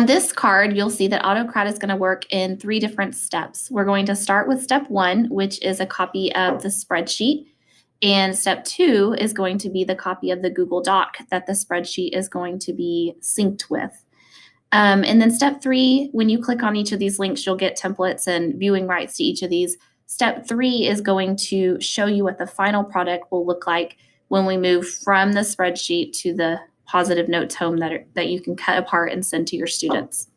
this card, you'll see that Autocrat is going to work in 3 different steps. We're going to start with step 1, which is a copy of the spreadsheet. And step 2 is going to be the copy of the Google Doc that the spreadsheet is going to be synced with. And then step 3, when you click on each of these links, you'll get templates and viewing rights to each of these. Step 3 is going to show you what the final product will look like when we move from the spreadsheet to the positive notes home that you can cut apart and send to your students.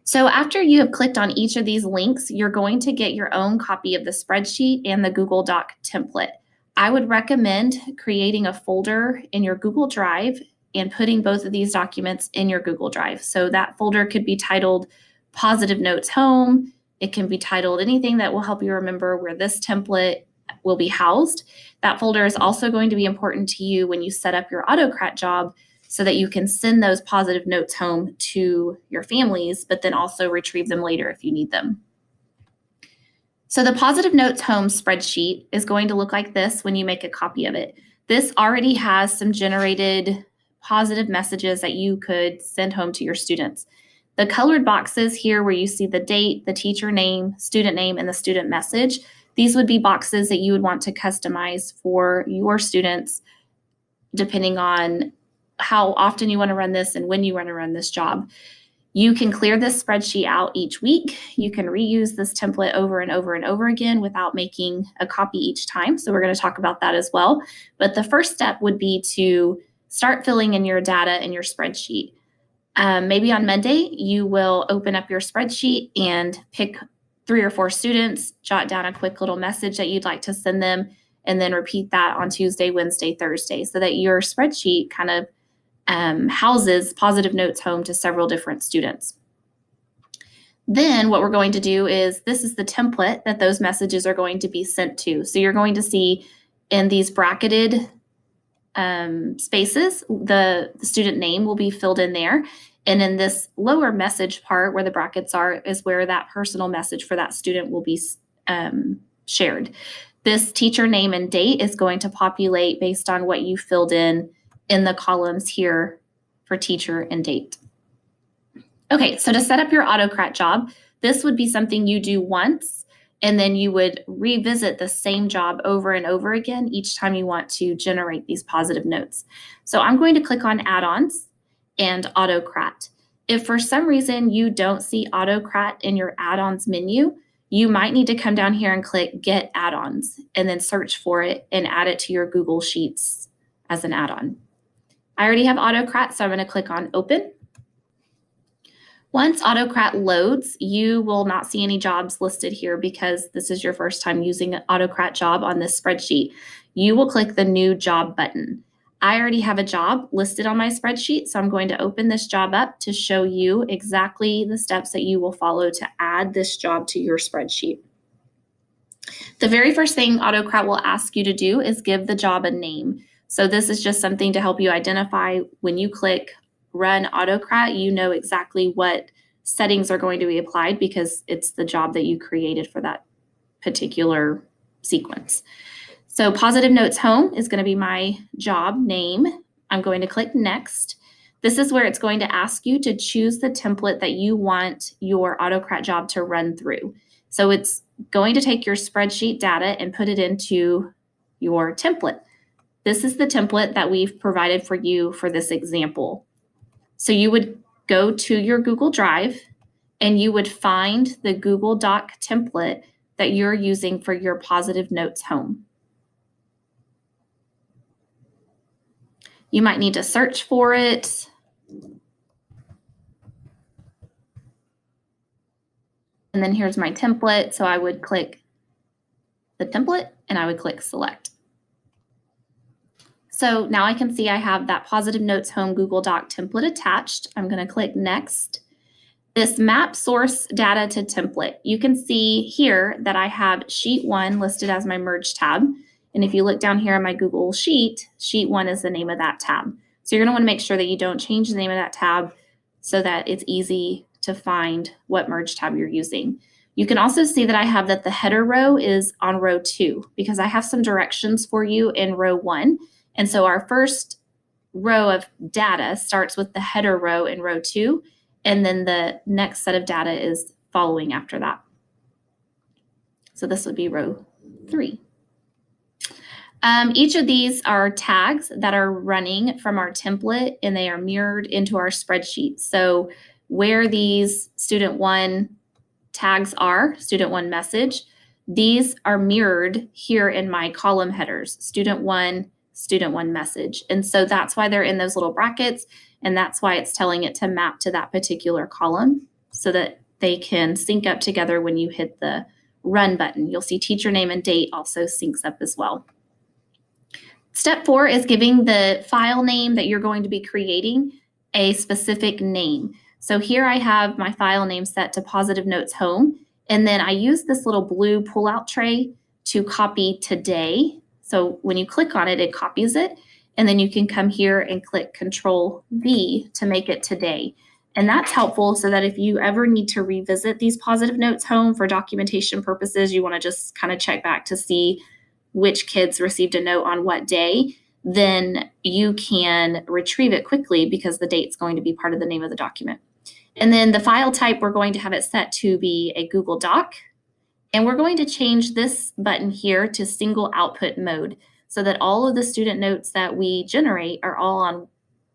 So after you have clicked on each of these links, you're going to get your own copy of the spreadsheet and the Google Doc template. I would recommend creating a folder in your Google Drive and putting both of these documents in your Google Drive. So that folder could be titled Positive Notes Home. It can be titled anything that will help you remember where this template will be housed. That folder is also going to be important to you when you set up your Autocrat job so that you can send those positive notes home to your families, but then also retrieve them later if you need them. So the positive notes home spreadsheet is going to look like this when you make a copy of it. This already has some generated positive messages that you could send home to your students. The colored boxes here where you see the date, the teacher name, student name, and the student message, these would be boxes that you would want to customize for your students depending on how often you want to run this and when you want to run this job. You can clear this spreadsheet out each week. You can reuse this template over and over and over again without making a copy each time. So we're going to talk about that as well. But the first step would be to start filling in your data in your spreadsheet. Maybe on Monday, you will open up your spreadsheet and pick 3 or 4 students, jot down a quick little message that you'd like to send them, and then repeat that on Tuesday, Wednesday, Thursday, so that your spreadsheet kind of houses positive notes home to several different students. Then what we're going to do is, this is the template that those messages are going to be sent to. So you're going to see in these bracketed spaces, the student name will be filled in there. And in this lower message part where the brackets are is where that personal message for that student will be shared. This teacher name and date is going to populate based on what you filled in the columns here for teacher and date. Okay, so to set up your Autocrat job, this would be something you do once, and then you would revisit the same job over and over again each time you want to generate these positive notes. So I'm going to click on Add-ons and Autocrat. If for some reason you don't see Autocrat in your add-ons menu, you might need to come down here and click Get Add-ons and then search for it and add it to your Google Sheets as an add-on. I already have Autocrat, so I'm going to click on Open. Once Autocrat loads, you will not see any jobs listed here because this is your first time using an Autocrat job on this spreadsheet. You will click the New Job button. I already have a job listed on my spreadsheet, so I'm going to open this job up to show you exactly the steps that you will follow to add this job to your spreadsheet. The very first thing Autocrat will ask you to do is give the job a name. So this is just something to help you identify when you click Run Autocrat, you know exactly what settings are going to be applied because it's the job that you created for that particular sequence. So Positive Notes Home is going to be my job name. I'm going to click Next. This is where it's going to ask you to choose the template that you want your Autocrat job to run through. So it's going to take your spreadsheet data and put it into your template. This is the template that we've provided for you for this example. So you would go to your Google Drive and you would find the Google Doc template that you're using for your Positive Notes Home. You might need to search for it. And then here's my template. So I would click the template and I would click Select. So now I can see I have that Positive Notes Home Google Doc template attached. I'm going to click Next. This Map Source Data to Template. You can see here that I have Sheet 1 listed as my Merge tab. And if you look down here in my Google Sheet, Sheet 1 is the name of that tab. So you're going to want to make sure that you don't change the name of that tab so that it's easy to find what Merge tab you're using. You can also see that I have that the header row is on row 2 because I have some directions for you in row 1. And so our first row of data starts with the header row in row 2, and then the next set of data is following after that. So this would be row 3. Each of these are tags that are running from our template, and they are mirrored into our spreadsheet. So where these student 1 tags are, student 1 message, these are mirrored here in my column headers, student 1 message. And so that's why they're in those little brackets, and that's why it's telling it to map to that particular column so that they can sync up together when you hit the run button. You'll see teacher name and date also syncs up as well. Step 4 is giving the file name that you're going to be creating a specific name. So here I have my file name set to Positive Notes Home, and then I use this little blue pull-out tray to copy today. So when you click on it, it copies it, and then you can come here and click Control V to make it today. And that's helpful so that if you ever need to revisit these Positive Notes Home for documentation purposes, you want to just kind of check back to see which kids received a note on what day, then you can retrieve it quickly because the date's going to be part of the name of the document. And then the file type, we're going to have it set to be a Google Doc. And we're going to change this button here to single output mode so that all of the student notes that we generate are all on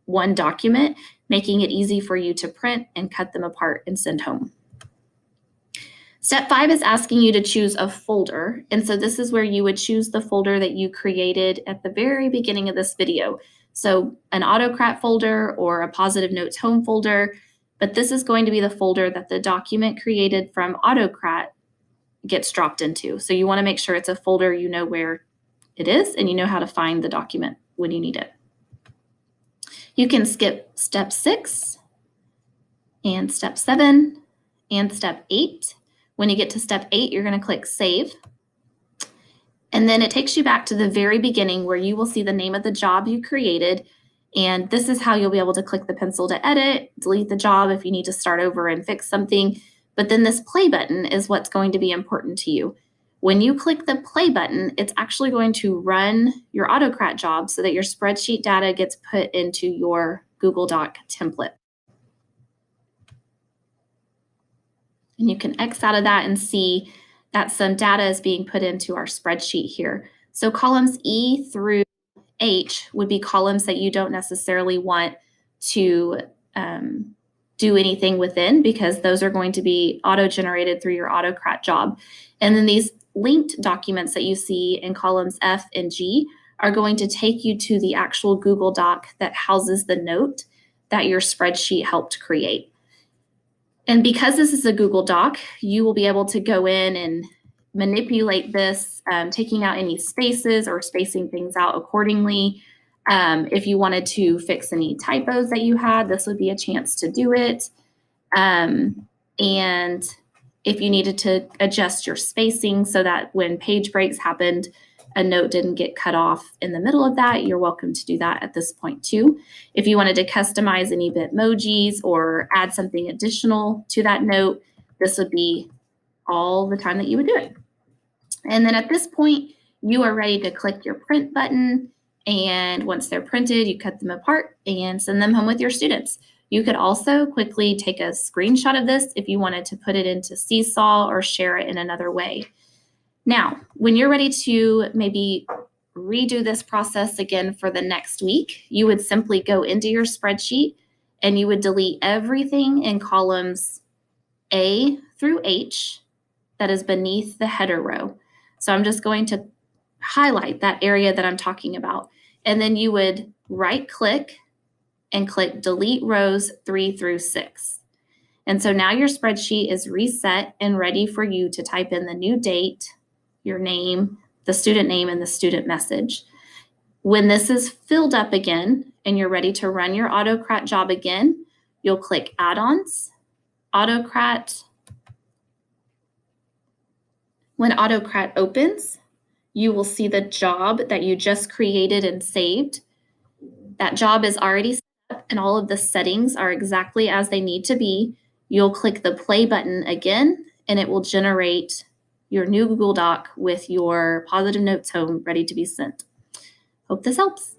one document, making it easy for you to print and cut them apart and send home. Step 5 is asking you to choose a folder. And so this is where you would choose the folder that you created at the very beginning of this video. So an Autocrat folder or a Positive Notes Home folder, but this is going to be the folder that the document created from Autocrat gets dropped into. So you want to make sure it's a folder you know where it is and you know how to find the document when you need it. You can skip step 6 and step 7 and step 8. When you get to step 8, you're going to click Save. And then it takes you back to the very beginning where you will see the name of the job you created. And this is how you'll be able to click the pencil to edit, delete the job if you need to start over and fix something. But then this play button is what's going to be important to you. When you click the play button, it's actually going to run your Autocrat job so that your spreadsheet data gets put into your Google Doc template. And you can X out of that and see that some data is being put into our spreadsheet here. So columns E through H would be columns that you don't necessarily want to do anything within because those are going to be auto-generated through your Autocrat job. And then these linked documents that you see in columns F and G are going to take you to the actual Google Doc that houses the note that your spreadsheet helped create. And because this is a Google Doc, you will be able to go in and manipulate this, taking out any spaces or spacing things out accordingly. If you wanted to fix any typos that you had, this would be a chance to do it. And if you needed to adjust your spacing so that when page breaks happened, a note didn't get cut off in the middle of that, you're welcome to do that at this point too. If you wanted to customize any Bitmojis or add something additional to that note, this would be all the time that you would do it. And then at this point, you are ready to click your print button. And once they're printed, you cut them apart and send them home with your students. You could also quickly take a screenshot of this if you wanted to put it into Seesaw or share it in another way. Now, when you're ready to maybe redo this process again for the next week, you would simply go into your spreadsheet and you would delete everything in columns A through H that is beneath the header row. So I'm just going to highlight that area that I'm talking about. And then you would right-click and click Delete Rows 3 through 6. And so now your spreadsheet is reset and ready for you to type in the new date, your name, the student name, and the student message. When this is filled up again and you're ready to run your Autocrat job again, you'll click Add-ons, Autocrat. When Autocrat opens, you will see the job that you just created and saved. That job is already set up and all of the settings are exactly as they need to be. You'll click the play button again and it will generate your new Google Doc with your Positive Notes Home ready to be sent. Hope this helps.